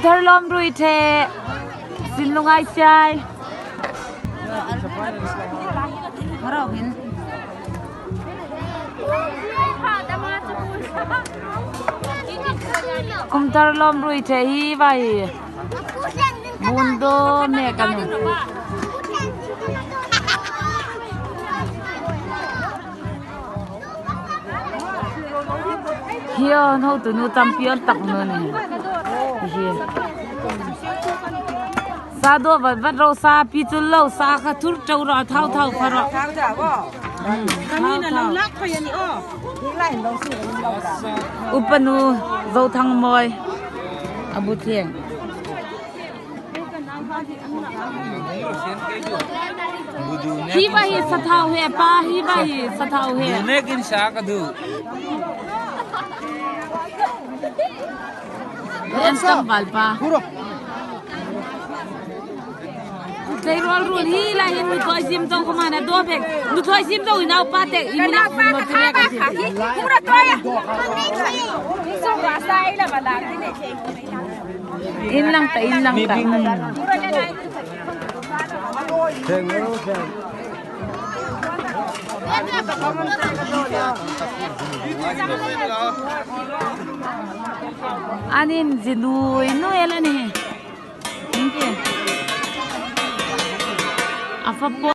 thar lom rui the sin lungai chai harau hin kum thar lom rui the hi vai mundo me kanu hiyo no tu nu champion tak nu ni hi sa do va ro sa pi chu lo sa kha thur chau ra thau thau pha ro thang ja bo kami na lo lak pa yan o hi lai lo su lo da upanu zo thang moi abu thieng hi ba hi sa thau he pa hi ba hi sa thau he ne kin sa ka du em tam bal pa dei rol rul hi la hin nu thoi sim tong ko mana do bek nu thoi sim tong inau pa te imina ma kre ka si pura toya so ra sai la bala ni ne in lang ta pura le nai anin zinui no ela ni ninge afa